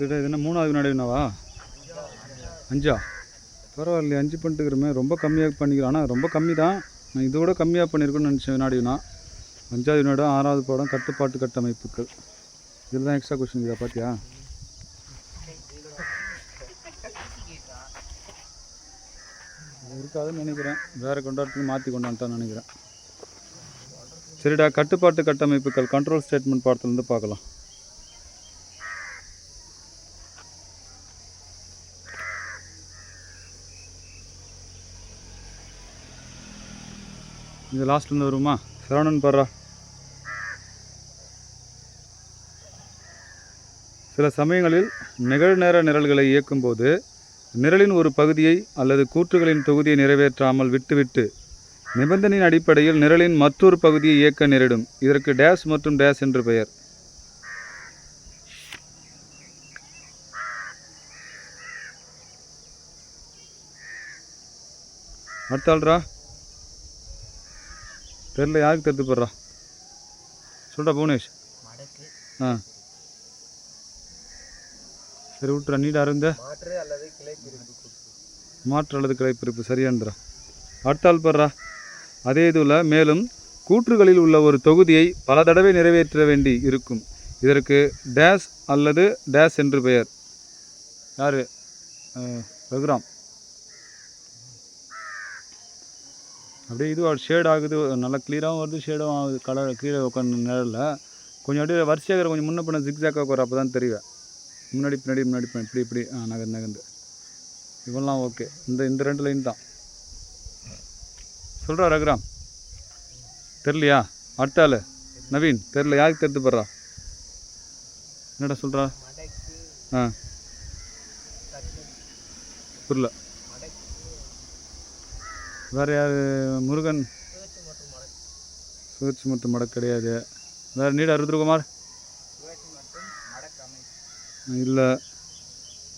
சரிடா, இது என்ன 3வது வினாடி வினாவா? 5ஆ? பரவாயில்லையே, 5 பண்ணிட்டுக்கிறோமே. ரொம்ப கம்மியாக பண்ணிக்கிறோம். ஆனால் ரொம்ப கம்மி தான். நான் இதோட கம்மியாக பண்ணியிருக்கேன்னு நினச்சேன். வினாடி வினா 5வது வினாடி 6வது பாடம் கட்டுப்பாட்டு கட்டமைப்புகள். இதில் தான் எக்ஸ்ட்ரா கொஸ்டின் இருக்கா பார்த்தியா? இருக்காதுன்னு நினைக்கிறேன். வேறு கொண்டாடத்துக்கு மாற்றி கொண்டாட்டான்னு நினைக்கிறேன். சரிடா, கட்டுப்பாட்டு கட்டமைப்புகள் கண்ட்ரோல் ஸ்டேட்மெண்ட் பாடத்துலேருந்து பார்க்கலாம். இது லாஸ்ட்லேருந்து வருமா? சரவணன் பாடுறா. சில சமயங்களில் நிகழ்நேர நிரல்களை இயக்கும்போது நிரலின் ஒரு பகுதியை அல்லது கூற்றுகளின் தொகுதியை நிறைவேற்றாமல் விட்டுவிட்டு நிபந்தனையின் அடிப்படையில் நிரலின் மற்றொரு பகுதியை இயக்க நேரிடும். இதற்கு டேஷ் மற்றும் டேஷ் என்று பெயர். அடுத்தாள்ரா. தெரியல, யாருக்கு தெரிந்து போடுறா? சொல்கிறா புவனேஷ். ஆ சரி விட்டுறா. நீடா இருந்த மாற்று அல்லது கிளைப்பிரிப்பு சரியான்றா. அடுத்தாள் படுறா. அதே இதுல மேலும் கூற்றுகளில் உள்ள ஒரு தொகுதியை பல தடவை நிறைவேற்ற வேண்டி இருக்கும். இதற்கு டேஷ் அல்லது டேஷ் என்று பெயர். யாரு? ரகுராம். அப்படியே இது ஷேட் ஆகுது, நல்லா கிளியராகவும் வருது, ஷேடும் ஆகுது. கலர் கீழே உட்காந்து நிழலில் கொஞ்சம் அப்படியே வரிசையாக கொஞ்சம் முன்ன பண்ண ஜிக்ஸாக்காக வர அப்போ தான் தெரியும். முன்னாடி பின்னாடி இப்படி இப்படி நகர்ந்து இவெல்லாம் ஓகே. இந்த 2 லைன் தான் சொல்கிறா ரகுராம். தெரிலையா? அடுத்தாள் நவீன். தெரில, யாருக்கு தெரிந்து போடுறா? என்னடா சொல்கிறா? புரியல. வேறு யார்? முருகன். சுழற்சி மற்றும் மடக்கு கிடையாது. வேறு நீடா? ருத்ரகுமார் இல்லை.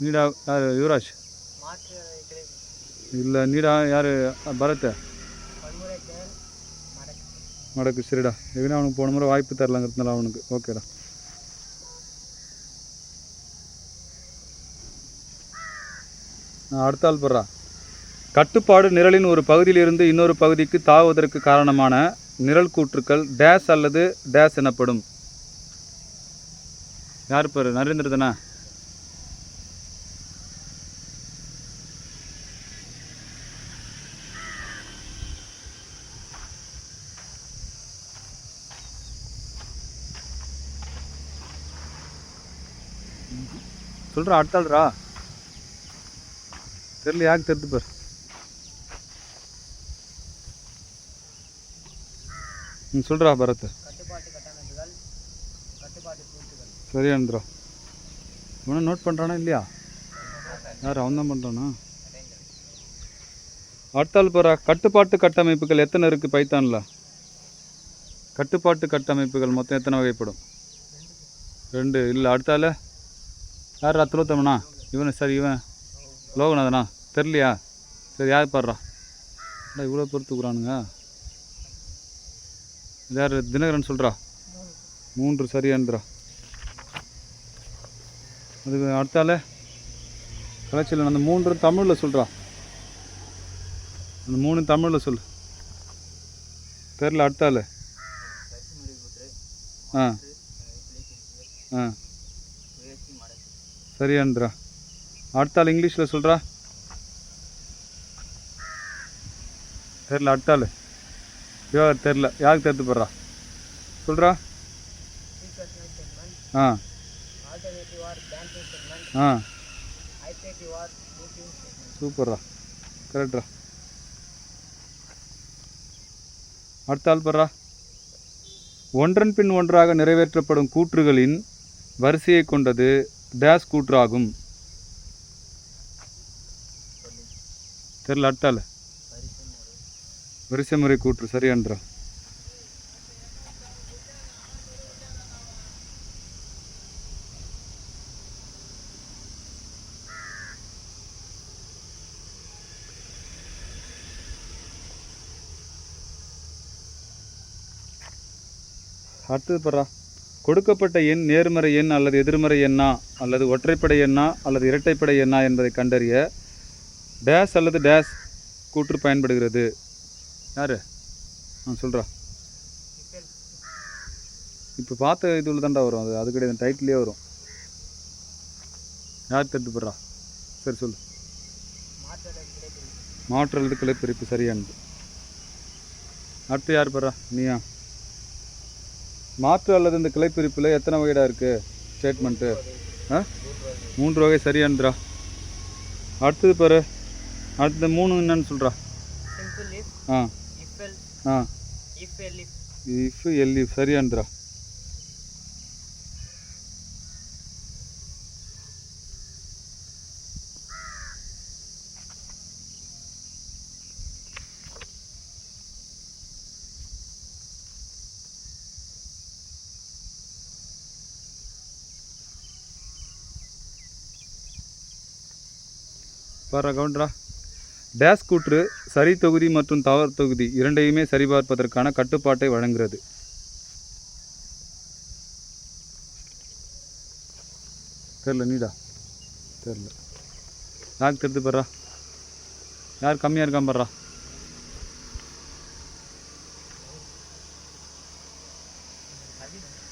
நீடா யார்? யுவராஜ் இல்லை. நீடா யார்? பரத். மடக்கு. சரிடா. எதுனா அவனுக்கு போன முறை வாய்ப்பு தரலாங்கிறதுனால அவனுக்கு ஓகேடா. அடுத்தாள் போடுறா. கட்டுப்பாடு நிரலின் ஒரு பகுதியிலிருந்து இன்னொரு பகுதிக்கு தாவுவதற்கு காரணமான நிரல் கூற்றுக்கள் டேஷ் அல்லது டேஷ் எனப்படும். யார் பேர்? நரேந்திர தானே? சொல்கிறா. அடுத்தாள்ரா. தெரியல, யாருக்கு தெரிந்து பார். சொல்கிறா பரத். சரியான்றா. இவனை நோட் பண்ணுறானா இல்லையா? யார்? அவன் தான் பண்ணுறானா? அடுத்தாள் போகிறா. கட்டுப்பாட்டு கட்டமைப்புகள் எத்தனை இருக்குது பைத்தானில்? கட்டுப்பாட்டு கட்டமைப்புகள் மொத்தம் எத்தனை வகைப்படும்? 2. இல்லை. அடுத்தாள் யார்? திலோத்தமனா? இவன். சரி, இவன் லோகநாதனா? தெரியலையா? சரி, யார் பாடுறா? இவ்வளோ பொறுத்துக்குறானுங்க. யார்? தினகரன். சொல்கிறா. 3 சரியான்றா. அது அடுத்தால கலைச்சல். அந்த 3 தமிழில் சொல்கிறா. அந்த 3 தமிழில் சொல். தெரில. அடுத்தால சரியான்றா. அடுத்தாள் இங்கிலீஷில் சொல்கிறா. தெரில. அடுத்தாள் தெரில, யாருக்கு தெரிந்து போடுறா? சொல்கிறா. சூப்பர்ரா, கரெக்டா. அடுத்தாள் படுறா. ஒன்றன் பின் ஒன்றாக நிறைவேற்றப்படும் கூற்றுகளின் வரிசையை கொண்டது டேஷ் கூற்றாகும். தெரியல. அடுத்தாள் வரிசை முறை கூற்று சரியான்றா. அடுத்தது படுறா. கொடுக்கப்பட்ட எண் நேர்மறை எண் அல்லது எதிர்மறை எண்ணா அல்லது ஒற்றைப்படை எண்ணா அல்லது இரட்டைப்படை எண்ணா என்பதை கண்டறிய டேஸ் அல்லது டேஸ் கூற்று பயன்படுகிறது. யார் சொல்கிறா? இப்போ பார்த்த இதில் தான்டா வரும், அது கிடையாது, டைட்டிலே வரும். யார் தட்டுப்படுறா? சரி சொல்லு. மாற்று அல்லது கிளைப்பிரிப்பு சரியானது. அடுத்து யார் படுறா? நீயா? மாற்று அல்லது இந்த கிளைப்பிரிப்பில் எத்தனை வகைடா இருக்குது ஸ்டேட்மெண்ட்டு? 3 வகை சரியானதுரா. அடுத்தது பாரு, அடுத்த 3 என்னன்னு சொல்கிறா? இஃப் எல்இஃப் சரியானதுரா. பாரு கவுண்டரா. டேஸ் கூற்று சரி தொகுதி மற்றும் தவறு தொகுதி இரண்டையுமே சரிபார்ப்பதற்கான கட்டுப்பாட்டை வழங்குகிறது. தெரில நீடா? தெரில. யாருக்கு தெரிஞ்சு படுறா? யார் கம்மியாக இருக்கான் படுறா?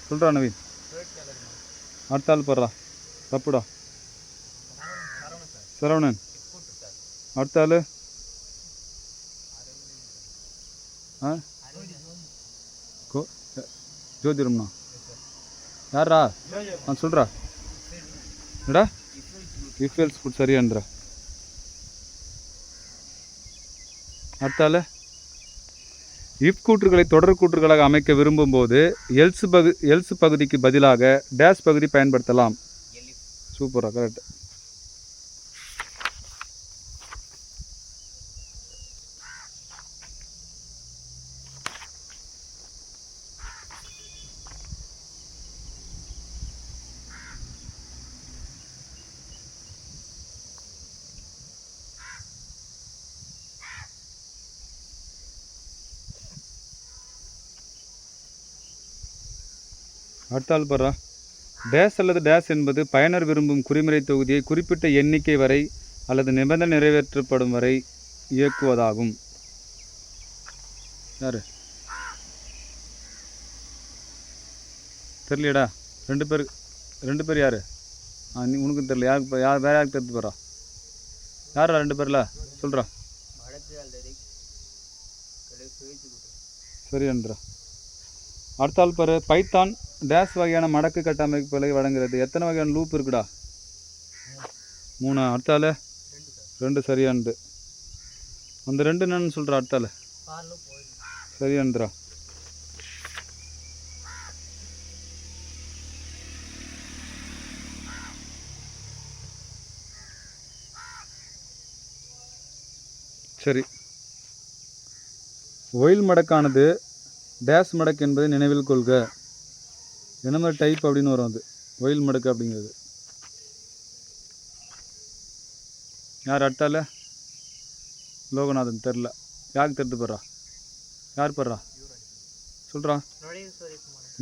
சொல்கிறா நவீன். அடுத்த ஆள் படுறா. தப்புடா. சரவணன். அடுத்த ஆள் ஜோதிரம்ண்ணா. யாரா? சொல்கிறா என்னடா? இஃபெல்ஸ் ஃபுட் சரியான்றா. அடுத்த ஆள் இஃப் கூற்றுகளை தொடர் கூற்றுகளாக அமைக்க விரும்பும் போது எல்ஸ் பகுதிக்கு பதிலாக டேஸ் பகுதி பயன்படுத்தலாம். சூப்பரா, கரெக்ட். அடுத்தால் படுறா. டேஸ் அல்லது டேஸ் என்பது பயனர் விரும்பும் குறிமுறை தொகுதியை குறிப்பிட்ட எண்ணிக்கை வரை அல்லது நிபந்தனை நிறைவேற்றப்படும் வரை இயக்குவதாகும். யார்? தெரியலையடா. ரெண்டு பேர் யார்? நீ உனக்கும் தெரியல. யார் வேறு யாருக்கு தெரிஞ்சு போகிறா? யாரா 2 பேரில் சொல்கிறா? சரின்றா. அடுத்தால் பாரு. பைத்தான் டேஸ் வகையான மடக்கு கட்டமைப்புகளை வழங்குகிறது. எத்தனை வகையான லூப் இருக்குடா? 3. அடுத்தால 2 சரியானது. அந்த 2 என்னன்னு சொல்கிறா? அடுத்தால சரியானதுரா. சரி. ஒயில் மடக்கானது டேஸ் மடக்கு என்பதை நினைவில் கொள்க. என்ன மாதிரி டைப் அப்படின்னு வரும் அது ஒயில் மடக்கு அப்படிங்கிறது. யார்? அடுத்தால லோகநாதன். தெரில. யாருக்கு தெரிந்து போடுறா? யார் படுறா? சொல்கிறா.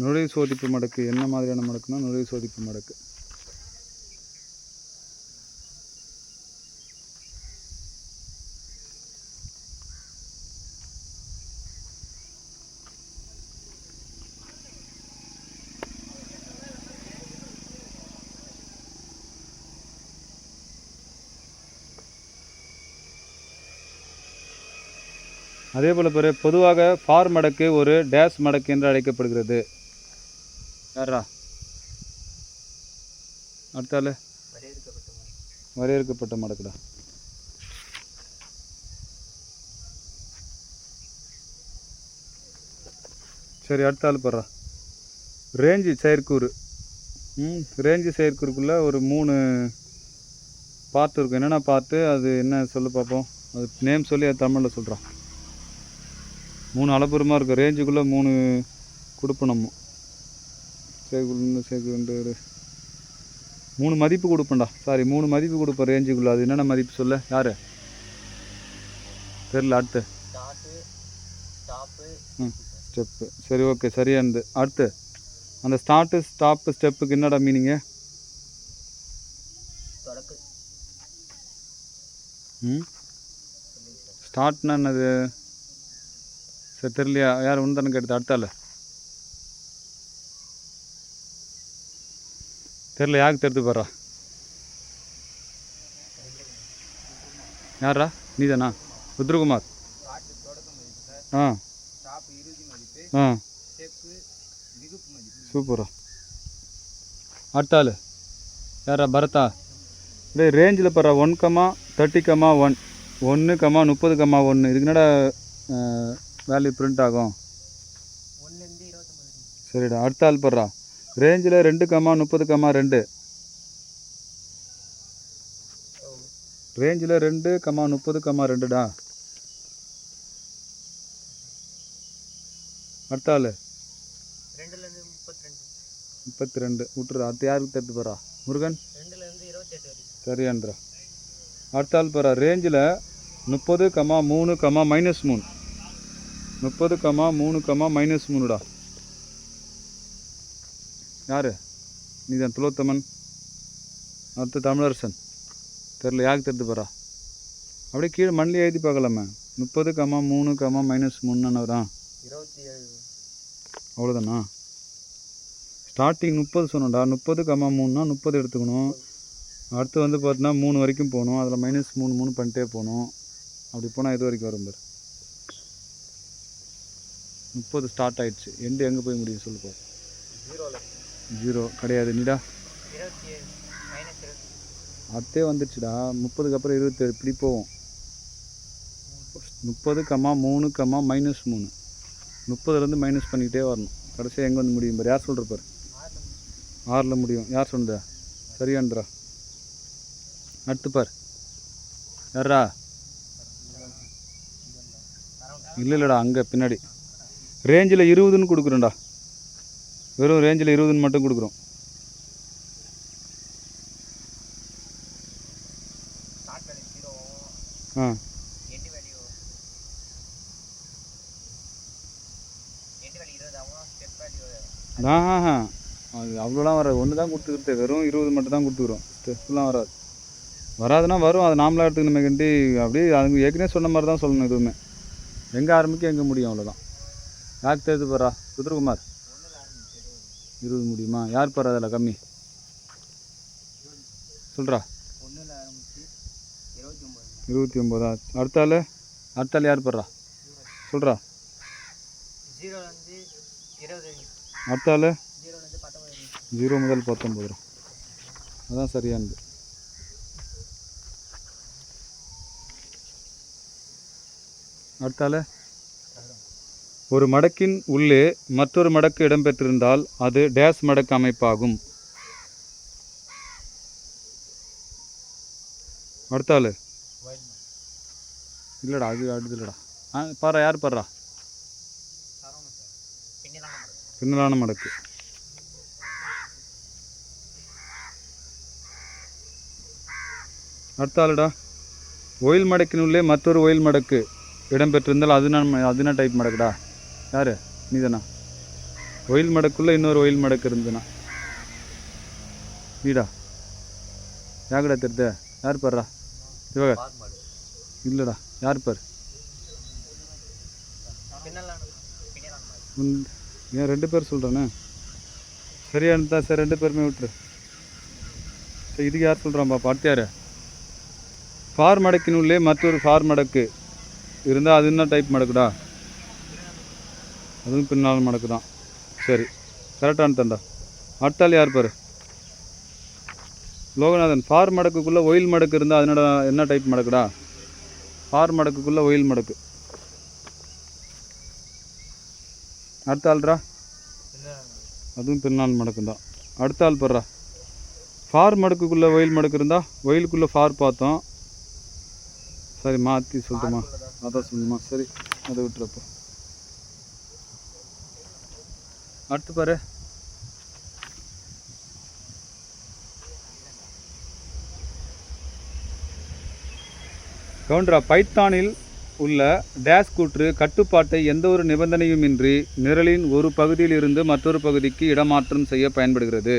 நுழைவு சோதிப்பு மடக்கு. என்ன மாதிரியான மடக்குன்னா நுழைவு சோதிப்பு மடக்கு. அதே போல் பிற பொதுவாக ஃபார் மடக்கு ஒரு டேஸ் மடக்கு என்று அழைக்கப்படுகிறது. யாரா? அடுத்தால வரையறுக்கப்பட்ட மடக்குடா. சரி, அடுத்தாள் படுறா. ரேஞ்சு செயற்கூறு. ரேஞ்சு செயற்கூறுக்குள்ளே ஒரு 3 பார்ட் இருக்கும். என்னென்ன பார்ட்டு அது என்ன சொல்லு பார்ப்போம். அது நேம் சொல்லி அது தமிழில் சொல்கிறான். 3 அளப்புறமாக இருக்கும். ரேஞ்சுக்குள்ளே 3 கொடுப்போம் நம்ம. சேர்க்கு 3 மதிப்பு கொடுப்பேன்டா. சாரி, 3 மதிப்பு கொடுப்பேன் ரேஞ்சுக்குள்ளே. அது என்னென்ன மதிப்பு சொல்ல? யார்? தெரில. அடுத்து ஸ்டெப்பு. சரி, ஓகே, சரியானது. அடுத்து அந்த ஸ்டார்ட்டு ஸ்டாப்பு ஸ்டெப்புக்கு என்னடா மீனிங்கு? ஸ்டார்ட்னா என்னது? சரி தெரியலையா? யார் ஒன்று தானே கேட்டது? அடுத்தால தெரில, யாருக்கு தெரிஞ்சு பாரா? யாரா? நீதானா? ருத்ரகுமார். ஆ ஆ சூப்பரா. அடுத்தாள் யாரா? பரதா. டே ரேஞ்சில் பாரா 1,30,1 1,30,1 இதுக்கு என்னடா வேல்யூ பிரிண்ட் ஆகும்? சரிடா. அடுத்த ஆள் பாரா ரேஞ்சில் 2,30,2 ரேஞ்சில் 2,30,2டா. அடுத்த ஆள் 32 விட்டுரு. அடுத்து யாருக்கு தெரிஞ்சு பாரா? முருகன். சரியான்றா. அடுத்த ஆள் பாரா ரேஞ்சில் 30,3, -3 30,3, -3டா. யார்? நீதான் துலோத்தமன். அடுத்து தமிழரசன். தெரில, யாருக்கு தெரிஞ்சு பாரா? அப்படியே கீழே மண்ணில் எழுதி பார்க்கலாமே. 30,3, -3 அவ்வளோதானா? ஸ்டார்டிங் 30 சொன்னோம்டா. 30,3னா 30 எடுத்துக்கணும். அடுத்து வந்து பார்த்தீங்கன்னா 3 வரைக்கும் போகணும். அதில் -3 பண்ணிட்டே போகணும். அப்படி போனால் இது வரைக்கும் வரும் பாரு. 30 ஸ்டார்ட் ஆகிடுச்சு. எண்டு எங்கே போய் முடியும் சொல்லுப்பா? 0 கிடையாது. நீடா அதே வந்துடுச்சுடா. 30க்கு அப்புறம் 27 இப்படி போவோம். 30,3, -3 30லேருந்து மைனஸ் பண்ணிக்கிட்டே வரணும். கடைசியாக எங்கே வந்து முடியும் பாரு? யார் சொல்கிற பாரு? 6ல் முடியும். யார் சொன்னதா? சரியான்றா. அடுத்து பார். யாரா? இல்லைடா, அங்கே பின்னாடி ரேஞ்சில் 20ன்னு கொடுக்குறோம்டா. வெறும் ரேஞ்சில் 20ன்னு மட்டும் கொடுக்குறோம். ஆ அது அவ்வளோலாம் வராது. ஒன்று தான் கொடுத்துக்கிட்டு வெறும் 20 மட்டும் தான் கொடுத்துக்குறோம். ஸ்டெப்லாம் வராது. வராதுன்னா வரும். அதை நாமளாக எடுத்துக்கணுமே கண்டி. அப்படியே அது ஏற்கனவே சொன்ன மாதிரி தான் சொல்லணும். எதுவுமே எங்கே ஆரம்பிக்க எங்கே முடியும் அவ்வளோதான். யாருக்கு தெரியுது பாரா? ருத்ரகுமார். 20 முடியுமா? யார் பாரு அதில் கம்மி சொல்கிறா? 29. அடுத்த ஆள் யார் பாடுறா? சொல்கிறா. அடுத்த ஆள் 0 முதல் 19. அதான் சரியானது. அடுத்த ஆள் ஒரு மடக்கின் உள்ளே மற்றொரு மடக்கு இடம்பெற்றிருந்தால் அது டேஸ் மடக்கு அமைப்பாகும். அடுத்த ஆள் இல்லைடா, அது அடுத்து இல்லைடா. பாரு, யார் பாடுறா? பின்னலான மடக்கு. அடுத்த ஆளுடா ஒயில் மடக்கினுள்ளே மற்றொரு ஒயில் மடக்கு இடம்பெற்றிருந்தால் அது என்ன டைப் மடக்குடா? யார்? நீதானா? ஒயில் மடக்குள்ளே இன்னொரு ஒயில் மடக்கு இருந்ததுண்ணா நீடா. யாருடா தெரியுது? யார் பாடுறா? சிவகர். இல்லைடா, யார் பார்? ஏன் 2 பேர் சொல்கிறேண்ணே? சரியானதா? சரி 2 பேருமே விட்டுரு. சரி, இதுக்கு யார் சொல்கிறான் பாப்பா? அடுத்த யார்? ஃபார் மடக்கினுள்ளே மற்றொரு ஃபார் மடக்கு இருந்தால் அது என்ன டைப் மடக்குடா? அதுவும் பின்னால் மடக்கு தான். சரி, கரெக்டான தண்டா. அடுத்தாள் யார் பாரு? லோகநாதன். ஃபார் மடக்குக்குள்ளே ஒயில் மடக்கு இருந்தால் அதனோட என்ன டைப் மடக்குடா? ஃபார் மடக்குக்குள்ளே ஒயில் மடக்கு. அடுத்த ஆள்ரா? அதுவும் பின்னால் மடக்கு தான். அடுத்த ஆள் படுறா. ஃபார் மடக்குக்குள்ளே ஒயில் மடக்கு இருந்தால் ஒயிலுக்குள்ளே ஃபார் பார்த்தோம். சரி, மாற்றி சொல்லட்டுமா? அதான் சொல்லணுமா? சரி, அதை விட்டுறப்போ. அடுத்து பாரு. கவுண்டரா. பைத்தானில் உள்ள டேஸ் கூற்று கட்டுப்பாட்டை எந்த ஒரு நிபந்தனையுமின்றி நிரலின் ஒரு பகுதியில் இருந்து மற்றொரு பகுதிக்கு இடமாற்றம் செய்ய பயன்படுகிறது.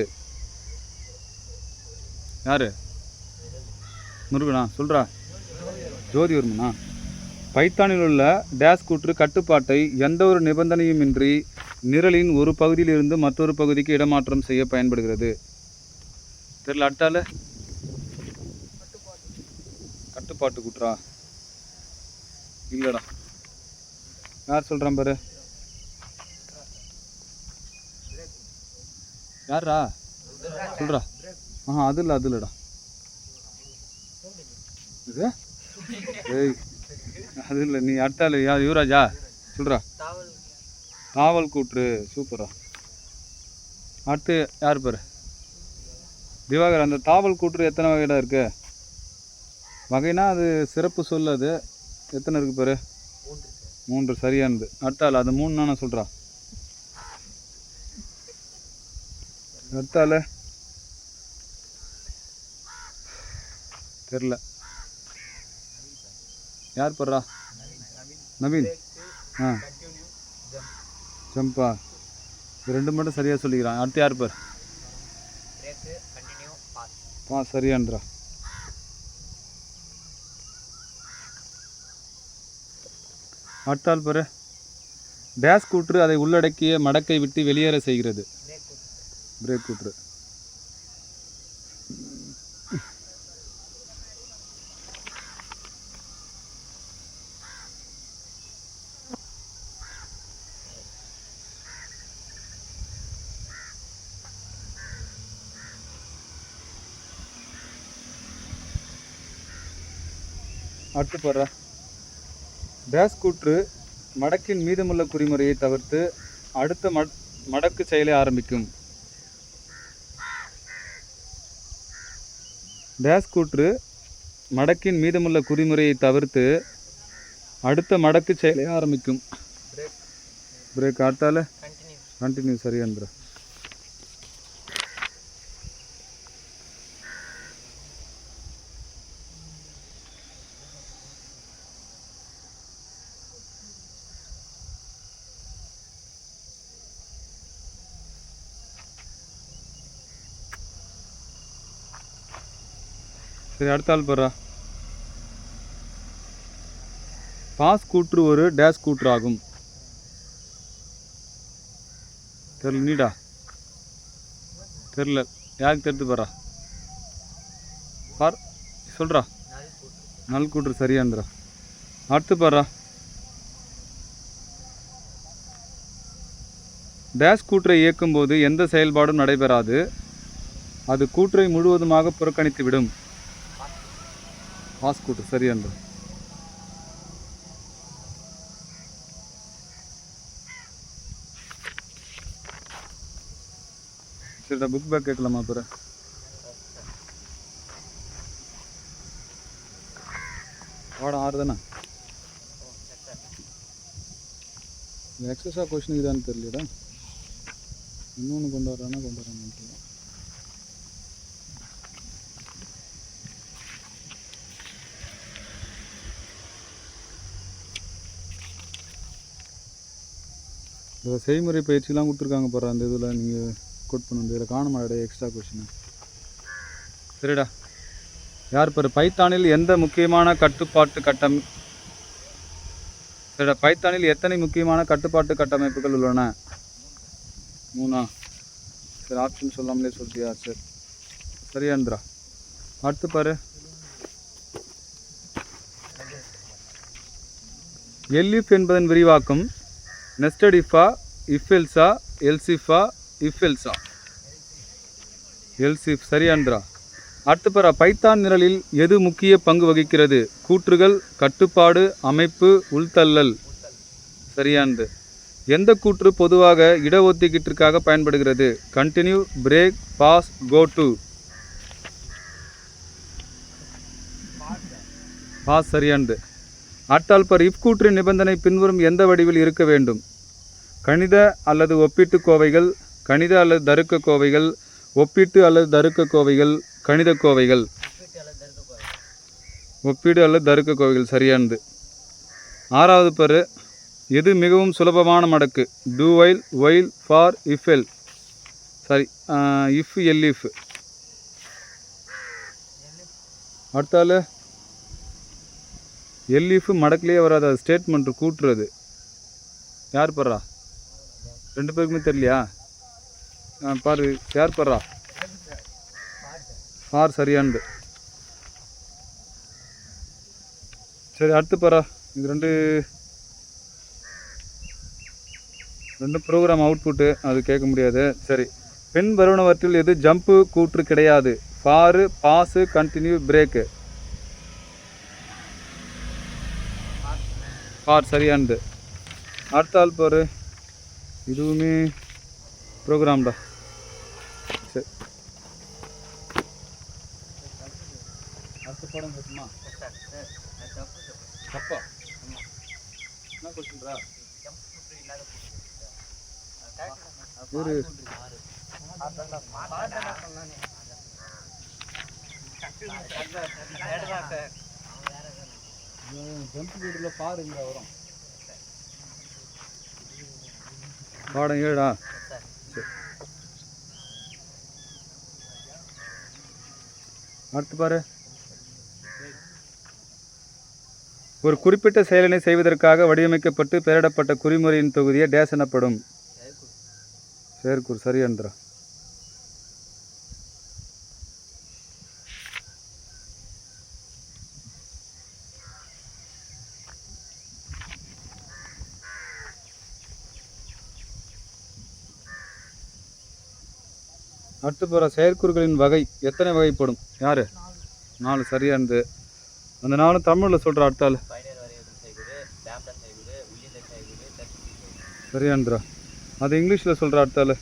யாரு? முருகனா? சொல்கிறா. ஜோதிவர்மனா? பைத்தானில் உள்ள டேஸ் கூற்று கட்டுப்பாட்டை எந்த ஒரு நிபந்தனையுமின்றி நிரலின் ஒரு பகுதியில் இருந்து மற்றொரு பகுதிக்கு இடமாற்றம் செய்ய பயன்படுகிறது. தெரியல. அட்டால கட்டுப்பாட்டு கூற்றா? இல்லைடா. யார் சொல்கிறான் பாரு. யாரா சொல்கிறா? அது இல்லை, அது இல்லைடா. இது ஏய், அது இல்லை. நீ அட்டால யார்? யுவராஜா சொல்கிறா. தாவல் கூற்று. சூப்பரா. அடுத்து யார் பாரு? திவாகர். அந்த தாவல் கூற்று எத்தனை வகைடா இருக்கு? வகைனா அது சிறப்பு சொல். அது எத்தனை இருக்கு பாரு? 3. சரியானது. அடுத்தால அது 3 நான் சொல்கிறா. அடுத்தால தெரில. யார் படுறா? நவீன். ஜம்பா. இது 2 மட்டும் சரியாக சொல்லிக்கிறான். அடுத்து யார் பார்? சரியான்றா. அடுத்தால் பாரு. டேஸ் கூற்று அதை உள்ளடக்கிய மடக்கை விட்டு வெளியேற செய்கிறது. பிரேக் கூற்று. அடுத்து பாரு. டேஸ் கூற்று மடக்கின் மீதமுள்ள குறிமுறையை தவிர்த்து அடுத்த மடக்கு செயலை ஆரம்பிக்கும். டேஸ் கூற்று மடக்கின் மீதமுள்ள குறிமுறையை தவிர்த்து அடுத்த மடக்கு செயலை ஆரம்பிக்கும். பிரேக். அடுத்தால கண்டினியூ. சரியாந்திர. சரி. அடுத்தால் போறா. பாஸ் கூற்று ஒரு டேஸ் கூற்று ஆகும். தெரியல. நீடா? தெரியல. யாருக்கு தெரிஞ்சு போறா? பார் சொல்கிறா. நல் கூற்று. சரியாந்திரா. அடுத்து பாரா. டேஸ் கூற்றை இயக்கும்போது எந்த செயல்பாடும் நடைபெறாது. அது கூற்றை முழுவதுமாக புறக்கணித்து விடும். பாஸ் கூற்று. சரியாந்திரா. சரிடா. புக் பேக் கேட்கலாமா பிற? பாடம் 6 தானே? எக்ஸஸாக கொஷின் இதான்னு தெரியலடா. இன்னொன்று கொண்டு வரானா கொண்டு வரான்னு. இதில் செய்முறை பயிற்சிலாம் கொடுத்துருக்காங்க பாரு. அந்த இதில் நீங்கள் கோட் பண்ணணும். இதில் காண மாட்டே எக்ஸ்ட்ரா கொஷின். சரிடா. யார் பாரு? பைத்தானில் எந்த முக்கியமான கட்டுப்பாட்டு சரிடா. பைத்தானில் எத்தனை முக்கியமான கட்டுப்பாட்டு கட்டமைப்புகள் உள்ளன? 3. சரி. ஆப்ஷன் சொல்லாமலே சொல்லியா? சரி. சரியாந்திரா. அடுத்து பாரு. எல்இஃப் என்பதன் விரிவாக்கம் நெஸ்டட் இஃபா, இஃபெல்ஸா, எல்சிஃபா, இஃபெல்ஸா? எல்சிஃப். சரியாந்திரா. அடுத்து பாரு. பைத்தான் நிரலில் எது முக்கிய பங்கு வகிக்கிறது? கூற்றுகள், கட்டுப்பாடு, அமைப்பு, உள்தள்ளல்? சரியானது. எந்த கூற்று பொதுவாக இடஒதுக்கீட்டிற்காக பயன்படுகிறது? Continue, break, pass, go to? Pass. சரியானது. அடுத்தால் பார். இஃப் கூற்றின் நிபந்தனை பின்வரும் எந்த வடிவில் இருக்க வேண்டும்? கணித அல்லது ஒப்பீட்டு கோவைகள், கணித அல்லது தருக்க கோவைகள், ஒப்பீட்டு அல்லது தருக்க கோவைகள், கணித கோவைகள்? ஒப்பீடு அல்லது தருக்க கோவைகள். சரியானது. ஆறாவது பரு, எது மிகவும் சுலபமான மடக்கு? Do while, while, for, if else. Sorry, if elif. அடுத்தால எல் இஃப் மடக்குலேயே வராது, அது ஸ்டேட்மெண்ட் கூட்டுறது. யார் படுறா? 2 பேருக்குமே தெரியலையா? பாரு, யார் படுறா? ஃபார் சரியானது. சரி, அடுத்து பாரா. இது ரெண்டு ப்ரோக்ராம் அவுட்புட்டு, அது கேட்க முடியாது. சரி, பின் வருவனவற்றில் எது ஜம்ப்பு கூற்று கிடையாது? For, pass, continue, break. For சரியானது. அடுத்த ஆள் பாரு, இதுவுமே ப்ரோக்ராம்டா. சரி, அடுத்த பாடம் கேட்குமா? தப்பா? என்ன கொஸ்டின்டா? ஒரு ஜம்ப் வீடில் பாருங்க வரும். பாடம் 7ஆ? அடுத்து பாரு, ஒரு குறிப்பிட்ட செயலினை செய்வதற்காக வடிவமைக்கப்பட்டு பெயரிடப்பட்ட குறிமுறையின் தொகுதியை டேஸ் எனப்படும். செயற்கூறு சரியான்றா. அடுத்து போகிற செயற்கூறுகளின் வகை எத்தனை வகைப்படும்? யார்? 4 சரியானது. அந்த 4 தமிழில் சொல்கிற அடுத்தால் சரியான்றா. அது இங்கிலீஷில் சொல்கிற அடுத்தால்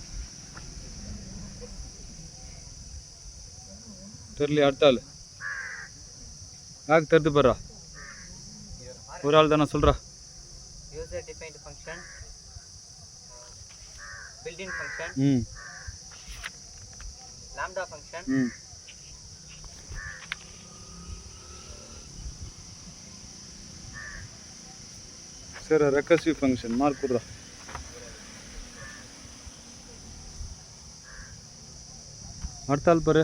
தெரியல. அடுத்தாள் யாருக்கு தெரிஞ்சு போடுறா? ஒரு ஆள் தானே சொல்கிறா. lambda function சரி, ரெக்கர்சிவ் ஃபங்க்ஷன் மார்க் கொடுறா. அடுத்தால் பாரு,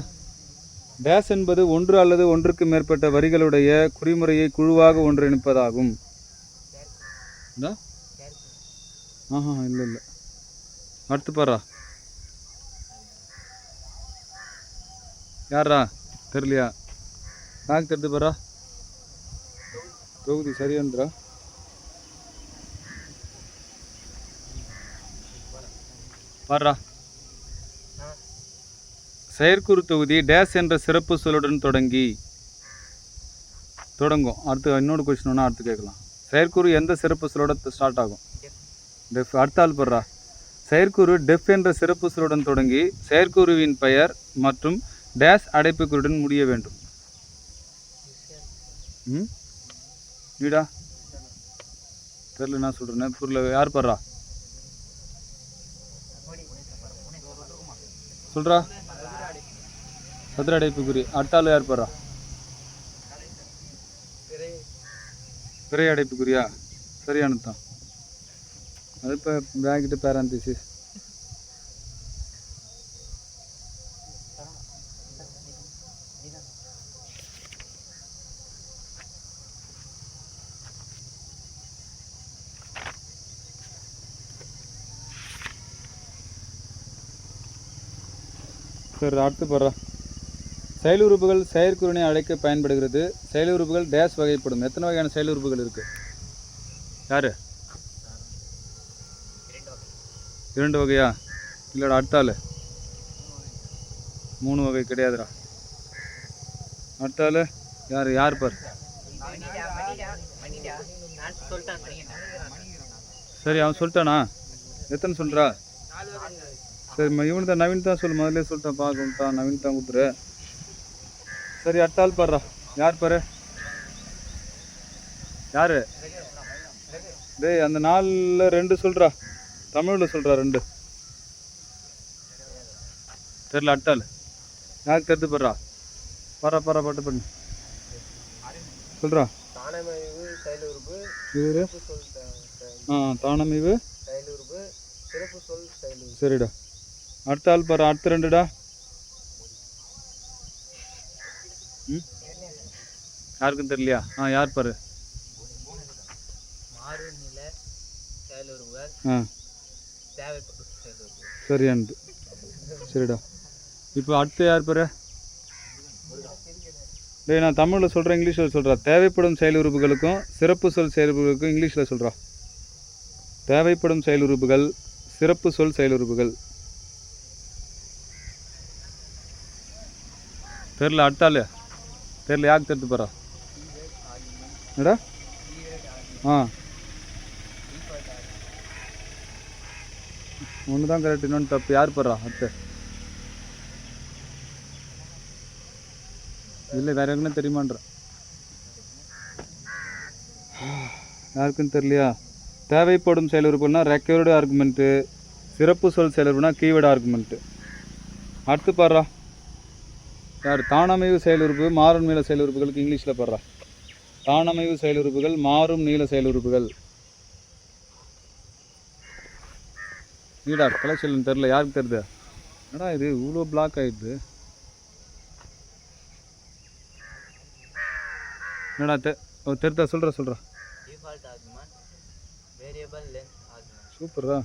டேஸ் என்பது ஒன்று அல்லது ஒன்றுக்கு மேற்பட்ட வரிகளுடைய குறிமுறையை குழுவாக ஒன்றிணைப்பதாகும். இல்லை. அடுத்து பாரா, யாரா? தெரியலையா? யாருக்கு தெரிஞ்சு பாரா? தொகுதி சரியான்றா. பாரா, செயற்கூறு தொகுதி டேஸ் என்ற சிறப்பு சொல்லுடன் தொடங்கும். அடுத்து இன்னொரு கொஸ்டின் ஒன்றா அடுத்து கேட்கலாம். செயற்கூறு எந்த சிறப்பு சொல்லோட ஸ்டார்ட் ஆகும்? டெஃப். அடுத்த ஆள் படுறா, செயற்கூறு டெஃப் என்ற சிறப்பு சொல்லுடன் தொடங்கி செயற்கூறுவின் பெயர் மற்றும் டேஸ் அடைப்புக்குறியுடன் முடிய வேண்டும். நீடா தெரியல, நான் சொல்கிறேன் புரியல. யார் படுறா? சொல்கிறா. சதுர அடைப்புக்குறி. அடுத்த ஆள் யார் படுறா? பிறை அடைப்புக்குறியா? சரியானது தான். அது இப்போ பிராக்கெட்டு பேரந்திசிஸ். சரி, அடுத்து போடுறா. செயலுறுப்புகள் செயற்குறினை அழைக்க பயன்படுகிறது. செயலுறுப்புகள் டேஸ் வகைப்படும். எத்தனை வகையான செயலுறுப்புகள் இருக்குது? யார்? 2 வகையா? இல்லைடா, அடுத்தாள் 3 வகை கிடையாதுடா. அடுத்தாள் யார் பார்? சரி, அவன் சொல்லிட்டானா? எத்தனை சொல்கிறா? சரி, இவனு தான் நவீன் தான் சொல்லு. முதல்ல சொல்லிட்டான், பார்க்கட்டான். நவீன் தான் கொடுத்துரு. சரி, அடுத்தாள் பாடுறா. யார் பாரு? யார்? டேய், அந்த 4ல் 2 சொல்கிறா. தமிழில் சொல்கிறா 2. தெரியல. அடுத்தாள் யாருக்கு தெரிஞ்சு பாடுறா? பாட்டு பண்ணு சொல்கிறா. தானமைவு செயல் உறுப்பு இரு சிறப்பு சொல் தானமைவு செயல் உறுப்பு சிறப்பு சொல் செயல் உறுப்பு. சரிடா. அடுத்த ஆள் பாரு, அடுத்த ரெண்டுடா. யாருக்கும் தெரியலையா? யார் பாரு. மாறு நில செயல் உறுப்புகள் தேவைப்படும் செயல் உறுப்பு. சரியானது. சரிடா. இப்போ அடுத்து யார் பாரு? டேய், நான் தமிழில் சொல்கிறேன், இங்கிலீஷில் சொல்கிறா. தேவைப்படும் செயல் உறுப்புகளுக்கும் சிறப்பு சொல் செயல் உறுப்புகளுக்கும் இங்கிலீஷில் சொல்கிறா. தேவைப்படும் செயல் உறுப்புகள், சிறப்பு சொல் செயல் உறுப்புகள். தெரில. அடுத்தாள் தெரில. யாருக்கு தெரிஞ்சு போகிறா? என்னடா? ஒன்று தான் கரெக்ட், இன்னொன்று தப்பு. யார் போடுறா? அடுத்து இல்லை, வேற எங்கன்னா தெரியுமான்ற. யாருக்கும் தெரியலையா? தேவைப்படும் செயல் உறுப்புனா ரெக்வயர்டு ஆர்குமெண்ட்டு, சிறப்பு சொல் செயல் உறுப்புனா கீவேர்டு ஆர்குமெண்ட்டு. அடுத்து பாடுறா. யார்? தானமைவு செயல் உறுப்பு மாறும் நீள செயல் உறுப்புகளுக்கு இங்கிலீஷில் பாடுறா. தானமைவு செயல் உறுப்புகள் மாறும் நீள செயல் உறுப்புகள். நீடா கலெக்ஷன் தெரில. யாருக்கு தெரியுது? என்னடா இது இவ்வளோ பிளாக் ஆகிடுது? என்னடா தெரிதா? சொல்கிறா. Default argument variable length argument. சூப்பரா.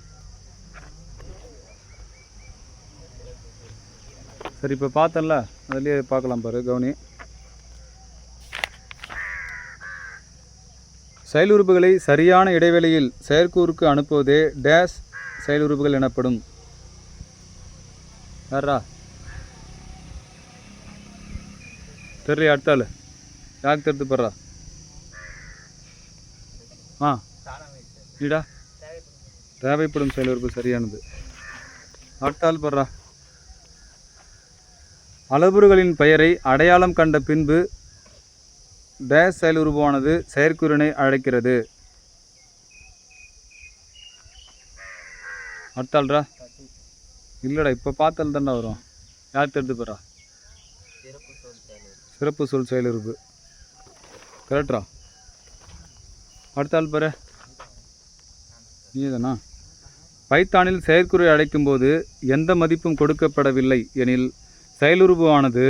சரி, இப்போ பார்த்தல அதுலேயே பார்க்கலாம் பாரு, கவனி. செயல் உறுப்புகளை சரியான இடைவெளியில் செயற்கூறுக்கு அனுப்புவதே டேஷ் செயல் உறுப்புகள் எனப்படும். யாரா தெரியல? அடுத்தாள் யாருக்கு தெரிந்து போடுறா? நீடா தேவைப்படும் செயல் உறுப்பு சரியானது. அடுத்தாள் போடுறா. அளவுறுகளின் பெயரை அடையாளம் கண்ட பின்பு டேஷ் செயல் உறுப்பானது செயற்கூறினை அழைக்கிறது. அடுத்தாள்ரா. இல்லைடா, இப்போ பார்த்தால் தானே வரும். யார் தெரிந்து போகிறா? சிறப்பு சொல் செயல் உறுப்பு. கரெக்டா? அடுத்தாள் பாரு. நீ தானா? பைத்தானில் செயற்குறி அழைக்கும்போது எந்த மதிப்பும் கொடுக்கப்படவில்லை எனில் செயலுறுப்புவானது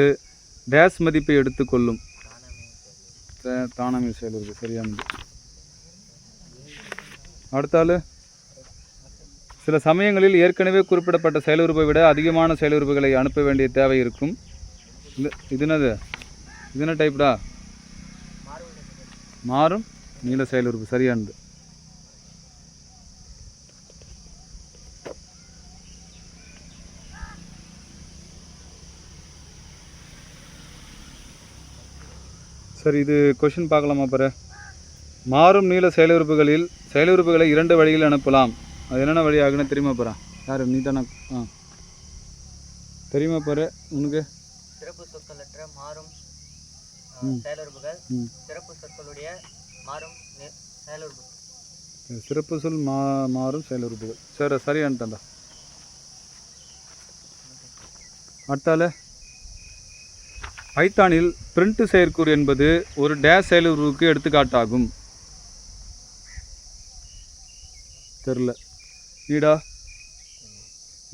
டேஷ் மதிப்பை எடுத்துக்கொள்ளும். தானமை செயல் உறுப்பு சரியானது. அடுத்தாள். சில சமயங்களில் ஏற்கனவே குறிப்பிடப்பட்ட செயல் உறுப்பை விட அதிகமான செயல் உறுப்புகளை அனுப்ப வேண்டிய தேவை இருக்கும். இது என்னது? இது என்ன டைப்டா? மாறும் நீள செயல் உறுப்பு சரியானது. சரி, இது கொஷின் பார்க்கலாமா பாரு. மாறும் நீள செயலுறுப்புகளில் செயலுறுப்புகளை 2 வழியில் அனுப்பலாம். அது என்னென்ன வழி ஆகுன்னு தெரியுமா பாரு? யார்? நீ தானே? தெரியுமா பாரு உனக்கு? சிறப்பு சொற்களற்ற மாறும் செயலுறுப்புகள், சிறப்பு சொற்களுடைய மாறும் செயலுறுப்புகள். சிறப்பு சொல் மாறும் செயலுறுப்புகள். சரி, சரியானதாண்டா. அடுத்தால பைத்தானில் பிரிண்ட் செயற்கூறு என்பது ஒரு டேஷ் செயலுறுப்புக்கு எடுத்துக்காட்டாகும். தெரில. நீடா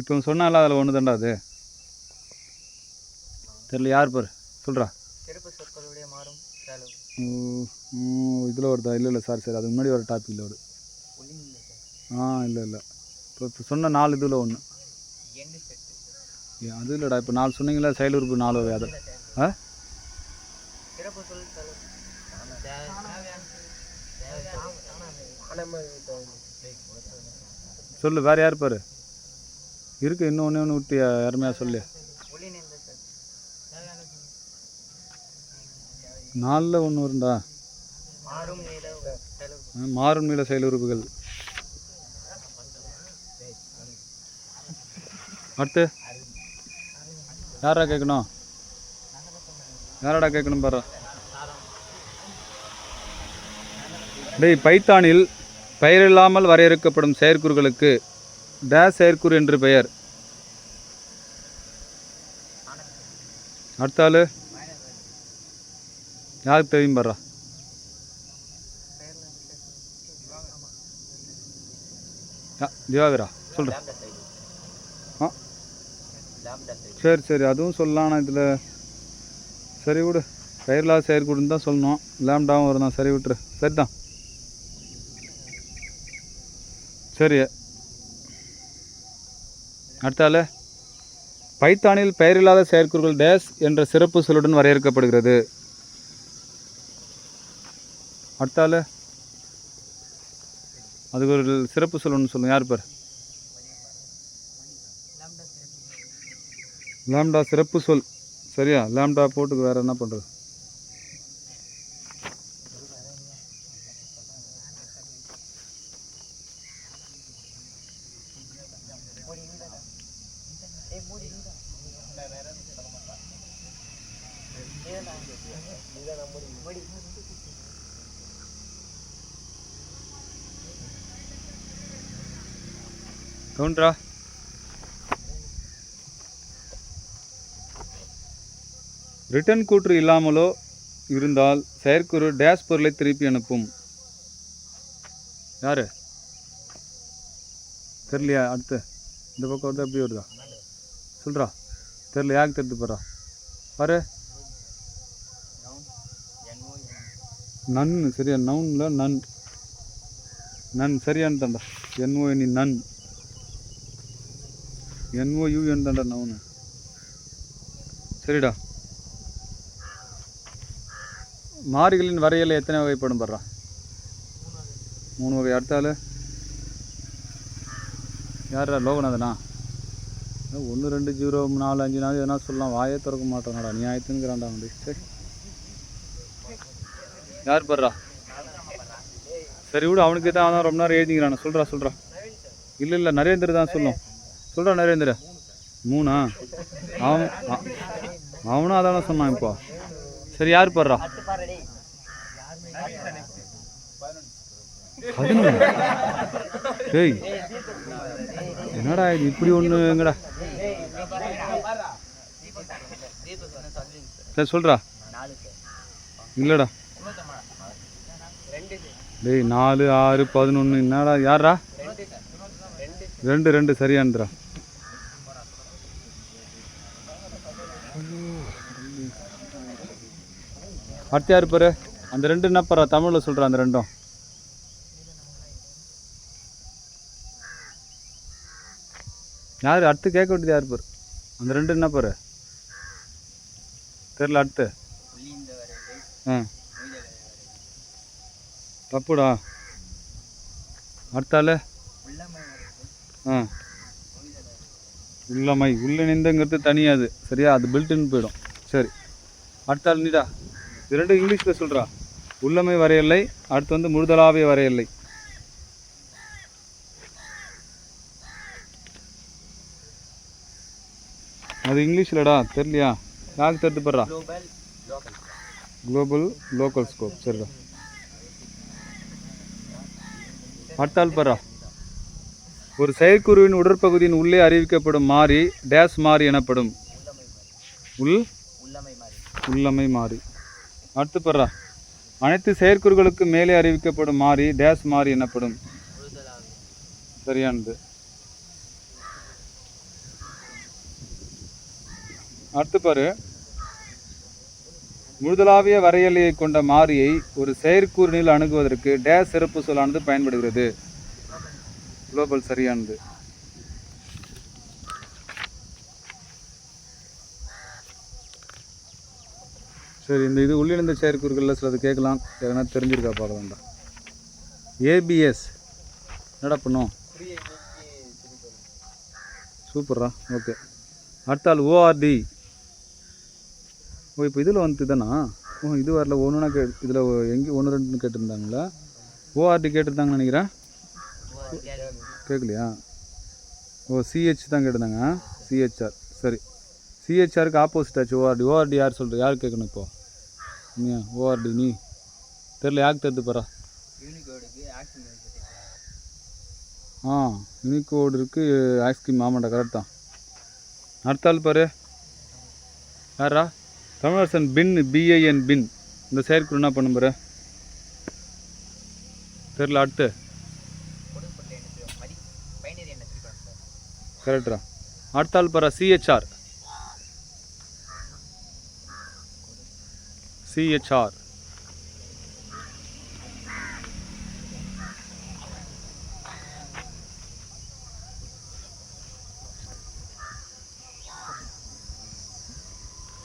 இப்போ சொன்னால அதில் ஒன்று தாண்டா அது. தெரில. யார் பாரு சொல்கிறா? சிறப்பு சொற்களுடைய மாறும் இதில் வருதா? இல்லை சாரி, அதுக்கு முன்னாடி ஒரு டாப்பிக்கில் வருது. இல்லை இப்போ சொன்ன 4 இதில் ஒன்று. அது இல்லைடா, இப்போ 4 சொன்னீங்களா செயலுறுப்பு 4 வகை. அதை சொல்லு. வேறு யார் பாரு இருக்கு? இன்னும் ஒன்று விட்டு யாருமையா சொல்லு. 4ல் ஒன்று வரும்டா. மாறும் நீள செயலுறுப்புகள். அடுத்து யாரா கேட்கணும்? யாரடா கேட்கணும் பாரு. டேய், பைத்தானில் பெயரில்லாமல் வரையறுக்கப்படும் செயற்கூறுகளுக்கு டேஷ் செயற்கூறு என்று பெயர். அடுத்தாள் யாருக்கு தெரியும் பாரு. திவாகரா சொல்கிறேன். Lambda side. ஆ லாம்டா சைடு. சரி சரி அதுவும் சொல்லலாம். ஆனால் இதில் சரி விடு, பெயரில்லாத செயற்கூறுன்னு தான் சொல்லணும். லேம்டாவும் வரும் தான், சரி விட்டுரு. சரி தான், சரி. அடுத்தால பைத்தானில் பெயரில்லாத செயற்கூறுகள் டேஸ் என்ற சிறப்பு சொல்லுடன் வரையறுக்கப்படுகிறது. அடுத்தால அதுக்கு ஒரு சிறப்பு சொல்லணும்னு சொல்லுங்க. யார் பேர்? லாம்டா சிறப்பு சொல். சரியா? லாம்டா போட்டுக்கு வேறு என்ன பண்ணுறது? கவுண்டரா ரிட்டன் கூற்று இல்லாமலோ இருந்தால் செயற்கூறு டேஷ் பொருளை திருப்பி அனுப்பும். யாரு தெரியலையா? அடுத்து இந்த பக்கம் வருதா எப்படி வருதா சொல்கிறா? தெரியல, யாருக்கு தெரிஞ்சு போகிறா பாரு. நன் சரியா? நவுனில் நன், நன் சரியானு தாண்டா. NONE நன், NOUN தாண்டா நவுனு. சரிடா. மாறிகளின் வரையலை எத்தனை வகைப்படும் படுறா? 3 வகை. அடுத்தாள் யாரா? லோகநாதனா? 1 2 0 4 5 4 எதனா சொல்லலாம். வாயே திறக்க மாட்டேனாடா, நீ ஆயிரத்துங்கிறான்டா வந்து. சரி யார் படுறா? சரி விடு, அவனுக்கு தான் அவன் ரொம்ப நேரம் எழுதிக்கிறான். சொல்கிறா. இல்லை நரேந்திர தான் சொல்லும். சொல்கிறா நரேந்திர. 3ஆ? அவனும் அதான சொன்னான் இப்போ. சரி யார் படுறா? 11. ஏய் என்னடா இது இப்படி ஒன்று எங்கடா? சரி சொல்கிறா. இல்லைடா டேய் 4 6 11 என்னடா? யாரா? 2 சரியான்றா. அடுத்து யார் பாரு? அந்த 2 என்ன பாரு தமிழில் சொல்கிறா? அந்த 2ம் யார்? அடுத்து கேட்க வேண்டியது யார் பாரு? அந்த 2 என்ன பாரு? தெரில. அடுத்து தப்புடா. அடுத்தால உள்ளமை, உள்ளிணைந்துங்கிறது தனியாது. சரியா? அது பில்ட்டுன்னு போயிடும். சரி அடுத்தாள் நீடா. இது 2 இங்கிலீஷில் சொல்கிறா. உள்ளமை வரையலை, அடுத்து வந்து முழுதலாவிய வரையலை. அது இங்கிலீஷ்லடா, தெரியலையா? யாருக்கு தெரிஞ்சு படுறா? Global local scope. சரிடா. அடுத்தாள் படுறா. ஒரு செயற்குருவின் உடற்பகுதியின் உள்ளே அறிவிக்கப்படும் மாறி டேஸ் மாறி எனப்படும். உள்ளமை மாறி. அடுத்து படுறா. அனைத்து செயற்குறுகளுக்கு மேலே அறிவிக்கப்படும் மாறி டேஸ் மாறி எனப்படும். சரியானது. அடுத்து பாரு. முழுதலாவிய வரையலையை கொண்ட மாறியை ஒரு செயற்கூறினில் அணுகுவதற்கு டேஸ் சிறப்பு சொல்லானது பயன்படுகிறது. குளோபல் சரியானது. சரி இந்த இது உள்ளிணைந்த செயற்கூறுகளில் சிலது கேட்கலாம். எதனா தெரிஞ்சிருக்கா பார்க்க வேண்டாம். ABS என்னடா பண்ணும்? சூப்பர்ரா. ஓகே. அடுத்தால் ORD. இப்போ இதில் வந்து தானா? இது வரல. ஒன்றுனா இதில் எங்கே 1 2 கேட்டிருந்தாங்களா? ORD கேட்டிருந்தாங்கன்னு நினைக்கிறேன். கேட்கலையா? CH தான் கேட்டிருந்தாங்க. CHR. சரி CHRக்கு ஆப்போசிட் ஆச்சு ORD யார் சொல்கிற? யார் கேட்கணும் இப்போ? நீ ORD நீ தெரில, யாருக்கு தெரிஞ்சு போகிறா? யூனிகோடு இருக்குது, ஆக்ஸ்கிம். ஆமாண்டா, கரெக்ட் தான். அடுத்தாள் பாரு. யாரா? தமிழரசன். BIN பின். இந்த செயற்குறு என்ன பண்ணும் பாரு? தெரில. அடுத்து கரெக்டா. அடுத்த ஆள் பாரு சிஹெச்ஆர். சிஹெச்ஆர்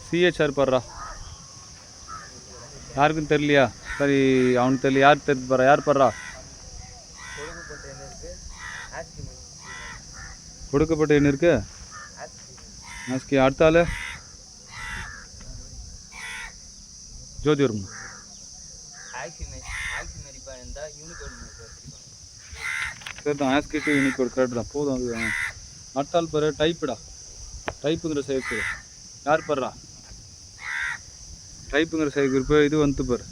சிஹெச்ஆர் பாடுறா. யாருக்கும் தெரியலையா? சரி, அவனுக்கு தெரியல. யார் தெரிஞ்சு பாரு, யார் பாடுறா? கொடுக்கப்பட்ட என்ன இருக்கு? ஆஸ்கி. அடுத்த ஆள் ஜோதி வரும். சரிதான், ஆஸ்கி டு யூனிகோட் கரெக்ட் தான், போதும் அது. அடுத்த ஆள் பாரு டைப்புடா. டைப்புங்கிற செயற்குறி யார் பாடுறா? டைப்புங்கிற செயற்குறிப்பு இது வந்து பாரு,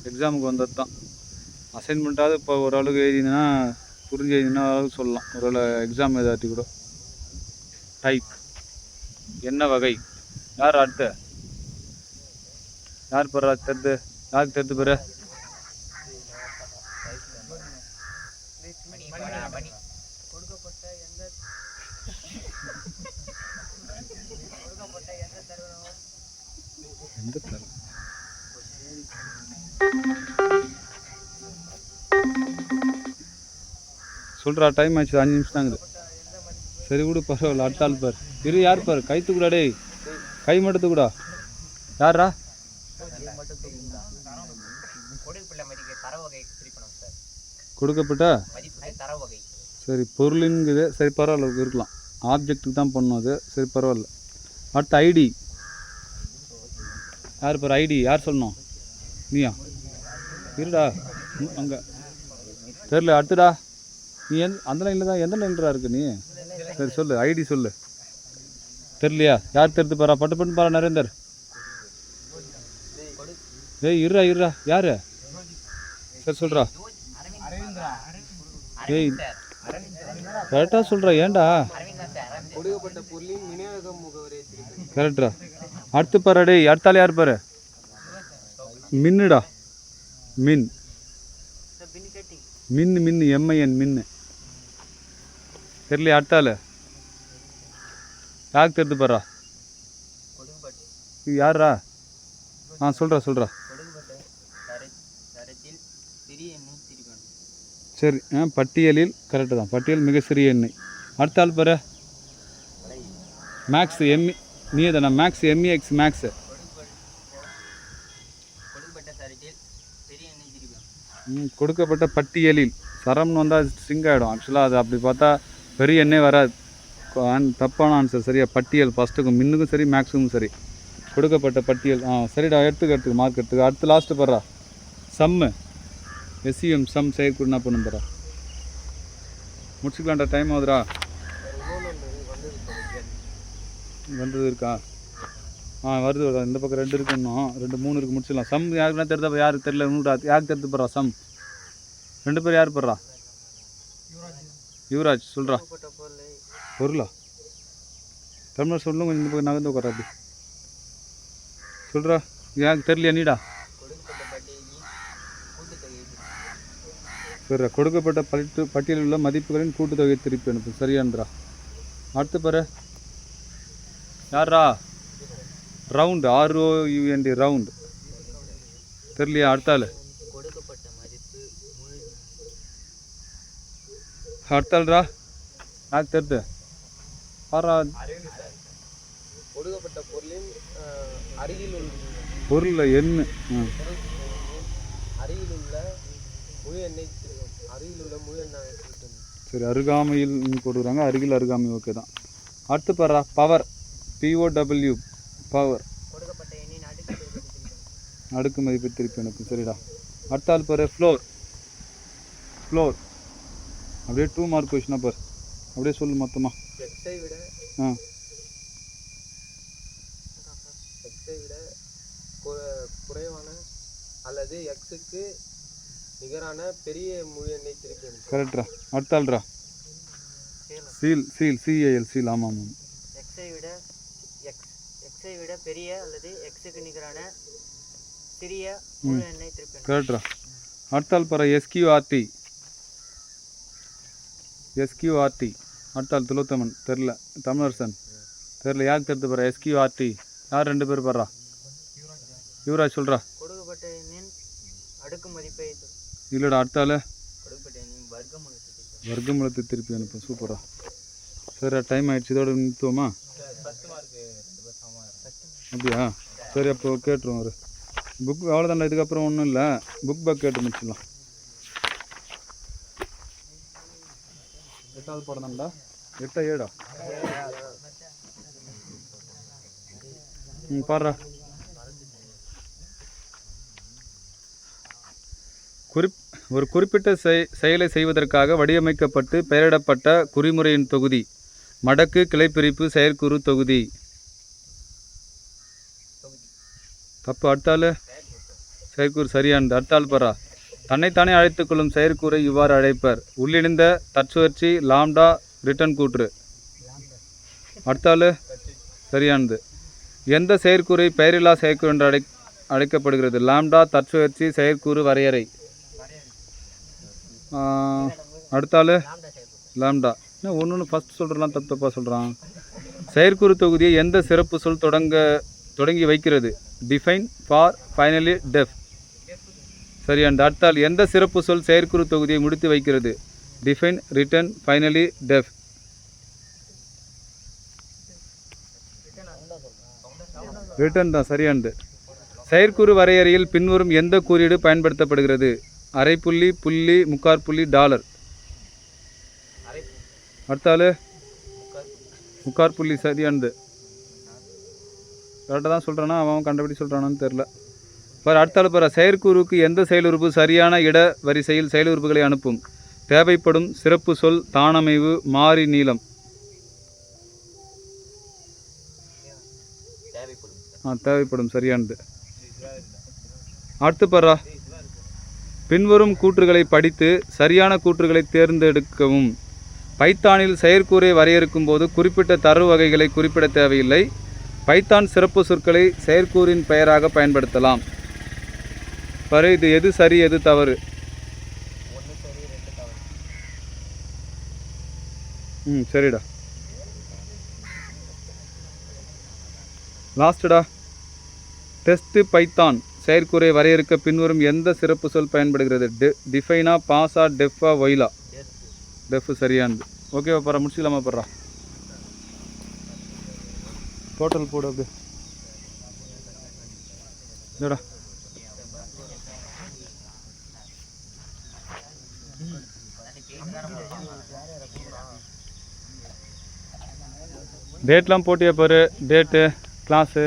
எக்ஸாமுக்கு வந்தது தான். அசைன்மெண்ட்டாவது இப்போ ஓரளவுக்கு எழுதினா புரிஞ்சு எழுதினா அளவுக்கு சொல்லலாம். ஒரு எக்ஸாம் ஏதாட்டி கூட. டைப் என்ன வகை? யார் அடுத்த? யார் பாடுறா? தெரிது? யாருக்கு தெரிது பாரு? எந்த தரம் சொல்கிறா? டைம் ஆச்சு, 5 நிமிஷம் தாங்குது. சரி விடு, பரவாயில்ல. அடுத்த ஆள் பார். இரு, யார் பாரு? கை தூக்குடா டேய், கை மட்டும் தூக்குடா. யாரா? கொடுக்கப்பட்ட சரி பொருளுங்குது. சரி பரவாயில்ல, இருக்கலாம். ஆப்ஜெக்ட்டுக்கு தான் பண்ணணும் அது. சரி பரவாயில்ல. அடுத்த ஐடி யார் பாரு? ஐடி யார் சொல்லணும்? நீயா? இருடா அங்கே தெரில. அடுத்துடா நீ அந்த லைனில் தான். எந்த லைன்ரா இருக்கு நீ? சரி சொல்லு, ஐடி சொல்லு. தெரியலையா? யார் தெரிந்து பாரா? பட்டு பட்டு பாரா. நரேந்தர். ஏய் இருடா இருடா. யார்? சரி சொல்கிறா. ஏய் கரெக்டாக சொல்கிறா. ஏன்டா? கரெக்டா. அடுத்து பாரு டே. அடுத்தால யார் பாரு? மின்னுடா. மின் மின்னு மின்னு எம்ஐஎன் மின்னு. தெரியலையா? அடுத்தால யாருக்கு தெரிந்து பாரா? யாரா? சொல்கிறா. சரி, பட்டியலில் கரெக்டு தான். பட்டியல் மிக சிறிய எண்ணெய். அடுத்த ஆள் பாரு மேக்ஸ். எம்இ நீ தானே மேக்ஸ்? எம்இஎக்ஸ் மேக்ஸு. கொடுக்கப்பட்ட பட்டியலில் சரம்னு வந்தால் ஸ்ட்ரிங் ஆகிடும். ஆக்சுவலாக அது அப்படி பார்த்தா பெரிய எண்ணெய் வராது. தப்பான ஆன்சர். சரியா? பட்டியல் ஃபஸ்ட்டுக்கும் மின்னுக்கும் சரி மேக்ஸுக்கும் சரி. கொடுக்கப்பட்ட பட்டியல். சரிடா, எடுத்துக்க மார்க் எடுத்துக்க. அடுத்து லாஸ்ட்டு பாரா சம்மு. எஸ்இஎம் சம் செயற்குறி என்ன பண்ணும் பாரா. முடிச்சுக்கலாம்டா, டைம் ஆகுதுடா. வந்தது இருக்கா? வருது. இந்த பக்கம் 2 இருக்கு, இன்னும் 2 3 இருக்குது. முடிச்சிடலாம். சம் யாருக்குன்னா தெரிஞ்சா யாருக்கு தெரியல. யாருக்கு தெரிஞ்சு போடுறா சம்? 2 பேர் யார் போடுறா? யுவராஜ் சொல்கிறா. பொருளா? தமிழ் சொல்லும். கொஞ்சம் இந்த பக்கம் நகர்ந்து உட்காரா. அப்படி சொல்கிறா. யாருக்கு தெரியலையா? நீடா. சரிடா. கொடுக்கப்பட்ட பட்டியலில் உள்ள மதிப்புகளின் கூட்டுத்தொகை திருப்பி அனுப்பு. சரியான்றா. அடுத்து பாரு யாரா? ரவுண்டு. ROUND round. தெரியலையா? அடுத்தாள். அடுத்தாள்ரா. யாருக்கு தெரியுது பாரா? கொடுக்கப்பட்ட பொருளின் அருகில் உள்ள பொருள் எண்ணு. அருகில் உள்ள முழு எண்ணெய். சரி, அருகாமையில் கொடுக்குறாங்க. அருகில் அருகாமை. ஓகே தான். அடுத்து பாரா பவர். POW power. அடுக்கு மதிப்பு திருப்பி எனக்கு. சரிடா. அடுத்த ஆள் பாரு ஃப்ளோர். அப்படியே 2 மார்க் கொஸ்டினா பாரு. அப்படியே சொல்லு மொத்தமாக. எக்ஸை விட குறைவான அல்லது எக்ஸுக்கு நிகரான பெரிய முழு எண்ணெய் திருப்பி. கரெக்டா. அடுத்த ஆள்ரா சீல். CAL seal. ஆமாம். எக்ஸை விட பெரிய அல்லது எக்ஸுக்கு நிகரான சிறிய முழு எண்ணெய் திருப்பி. கரெக்டா. அடுத்த ஆள் பாரு SQRT. அடுத்த ஆள் துலோத்தமன் தெரில. தமிழரசன் தெரில. யாருக்கு தெரிஞ்சு போகிறா? SQRT யார் 2 பேர் பாடுறா? யுவராஜ் சொல்கிறா. கொடுக்கப்பட்ட எண்ணின் அடுக்கு மதிப்பை இல்லைடா அடுத்த ஆள் கொடுக்கப்பட்ட எண்ணின் வர்க்கமூலத்தை திருப்பி அனுப்ப. சூப்பரா. சரி டைம் ஆகிடுச்சு, இதோட நிறுத்துவோமா? அப்படியா? சரி அப்போ கேட்டுருவோம். ஒரு புக் அவ்வளோதான்டா, இதுக்கப்புறம் ஒன்றும் இல்லை. புக் பேக் கேட்டு முடிச்சிடலாம். 8வது பாடம் தான்டா. 8ஆ 7ஆ? பாடுறா. ஒரு குறிப்பிட்ட செயலை செய்வதற்காக வடிவமைக்கப்பட்டு பெயரிடப்பட்ட குறிமுறையின் தொகுதி. மடக்கு, கிளைப்பிரிப்பு, செயற்குறு தொகுதி. தப்பு. அடுத்தாள் செயற்கூறு சரியானது. அடுத்தாள் பாரா. தன்னைத்தானே அழைத்துக் கொள்ளும் செயற்கூறை இவ்வாறு அழைப்பர். உள்ளிணைந்த தற்சுழற்சி லாம்டா ரிட்டன் கூற்று. அடுத்தாள் சரியானது. எந்த செயற்கூறை பெயரில்லா செயற்கூறு என்று அழைக்கப்படுகிறது? லாம்டா தற்சுழற்சி செயற்கூறு வரையறை. அடுத்தாள் லாம்டா. என்ன ஒன்று ஃபஸ்ட் சொல்கிறலாம் தப்பாக சொல்கிறான். செயற்கூறு தொகுதியை எந்த சிறப்பு சொல் தொடங்கி வைக்கிறது? Define, for, finally, def. சரியானது. அடுத்தால் எந்த சிறப்பு சொல் செயற்குறு தொகுதியை முடித்து வைக்கிறது? Define, return, finally, def. Return தான் சரியானது. செயற்குறு வரையறையில் பின்வரும் எந்த குறியீடு பயன்படுத்தப்படுகிறது? அரைப்புள்ளி, புள்ளி, முக்காற்புள்ளி, டாலர். அடுத்தால் முக்காற்புள்ளி சரியானது. கரெக்டாக தான் சொல்கிறானா அவன் கண்டுபிடி சொல்கிறானான்னு தெரில. பார் அடுத்தாள் பாரு. செயற்கூறுக்கு எந்த செயலுறுப்பு சரியான இட வரிசையில் செயலுறுப்புகளை அனுப்பும்? தேவைப்படும், சிறப்பு சொல், தானமைவு, மாறி நீளம். தேவைப்படும் சரியானது. அடுத்து பாரா. பின்வரும் கூற்றுகளை படித்து சரியான கூற்றுகளை தேர்ந்தெடுக்கவும். பைத்தானில் செயற்கூறை வரையறுக்கும் போது குறிப்பிட்ட தரவு வகைகளை குறிப்பிட தேவையில்லை. பைத்தான் சிறப்பு சொற்களை செயற்கூறின் பெயராக பயன்படுத்தலாம். பாரு, இது எது சரி எது தவறு? சரிடா. லாஸ்ட்டா. டெஸ்ட் பைத்தான் செயற்கூறை வரையறுக்க பின்வரும் எந்த சிறப்பு சொல் பயன்படுகிறது? டிஃபைனா, பாஸா, டெஃபா, ஒயிலா? டெஃப் சரியானது. ஓகேவா பாரா? முடிச்சுக்கலாமா பாரா? டோட்டல் போடு. அப்படி இல்லைடா. டேட்லாம் போட்டியா பாரு. Date, class.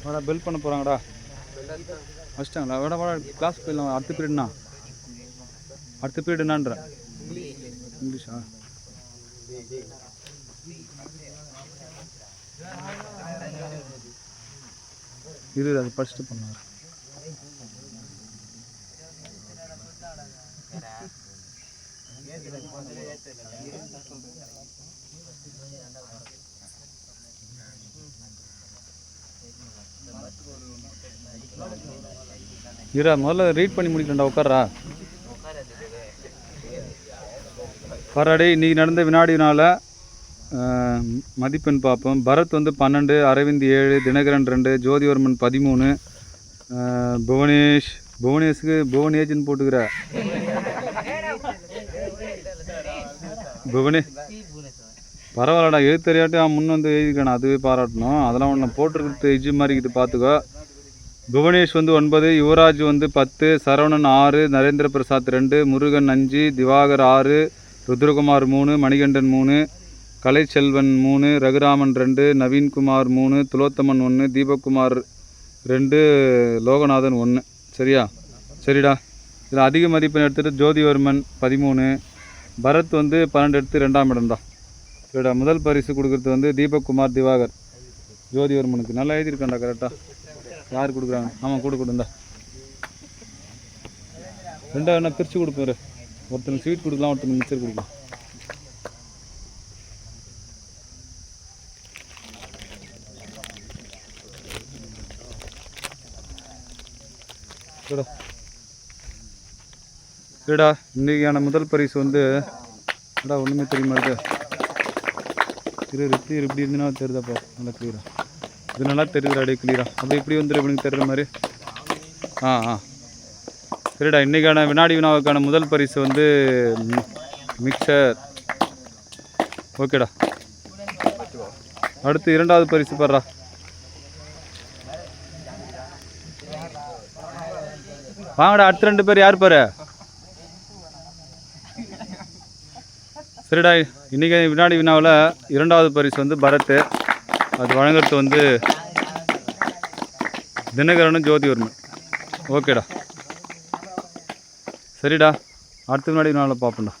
வாடா பெல் பண்ண போகிறாங்கடா. வச்சிட்டாங்களா? வாடா வாடா கிளாஸ் போயிடலாம். அடுத்த பீரியட்ண்ணா. அடுத்த பீரியட் என்னான்ற? இங்கிலீஷா? இது அது படிச்சுட்டு பண்ணார். இரா முதல்ல ரீட் பண்ணி முடிக்கிறேன்டா. உட்கார்றா. பரடை இன்றைக்கி நடந்த வினாடினால மதிப்பெண் பார்ப்போம். பரத் 12, அரவிந்த் 7, தினகரன் 2, ஜோதிவர்மன் 13, புவனேஷுக்கு புவனேஜ்னு போட்டுக்கிற. பரவாயில்லடா. எழுத்தறியாட்டி அவன் முன் வந்து எழுதிக்கானே, அதுவே பாராட்டணும். அதெல்லாம் ஒன்று போட்டிருக்கிறது எஜ்ஜு மாதிரிக்கிட்டு பார்த்துக்கோ. புவனேஷ் 9, யுவராஜ் 10, சரவணன் 6, நரேந்திர பிரசாத் 2, முருகன் 5, திவாகர் 6, ருத்ரகுமார் 3, மணிகண்டன் 3, கலைச்செல்வன் 3, ரகுராமன் 2, நவீன்குமார் 3, துலோத்தமன் 1, தீபக்குமார் 2, லோகநாதன் 1. சரியா? சரிடா. இதில் அதிக மதிப்பெண் எடுத்துகிட்டு ஜோதிவர்மன் 13, பரத் 12 எடுத்து 2ஆம் இடம்டா. சரிடா. முதல் பரிசு கொடுக்குறது தீபக்குமார், திவாகர், ஜோதிவர்மனுக்கு. நல்லா எழுதியிருக்காண்டா கரெக்டாக. யார் கொடுக்குறாங்க? ஆமாம் கொடுக்குறா. 2 என்ன பிரித்து கொடுப்பாரு. ஒருத்தனுக்கு ஸ்வீட் கொடுக்கலாம், ஒருத்தனுக்கு மிக்சர் கொடுக்கலாம். சரிடா, இன்றைக்கான முதல் பரிசு வந்து அடா ஒன்றுமே தெரியுமா இது இப்படி இருந்துன்னா தெரியுதாப்பா நல்லா கிளியரா. இது நல்லா தெரியுதுடா அப்படியே கிளியரா. அப்படி இப்படி வந்துடும் இப்படின்னு தெரியுற மாதிரி. சரிடா, இன்றைக்கான வினாடி வினாவுக்கான முதல் பரிசு வந்து மிக்சர். ஓகேடா. அடுத்து இரண்டாவது பரிசு பாடுறா. வாங்கடா, அடுத்த 2 பேர் யார் பாரு. சரிடா, இன்றைக்கி வினாடி வினாவில் இரண்டாவது பரிசு வந்து பரத். அது வழங்குறது வந்து தினகரனும் ஜோதிவர்மன். ஓகேடா. சரிடா, அடுத்த வினாடி வினாவில் பார்ப்போம்டா.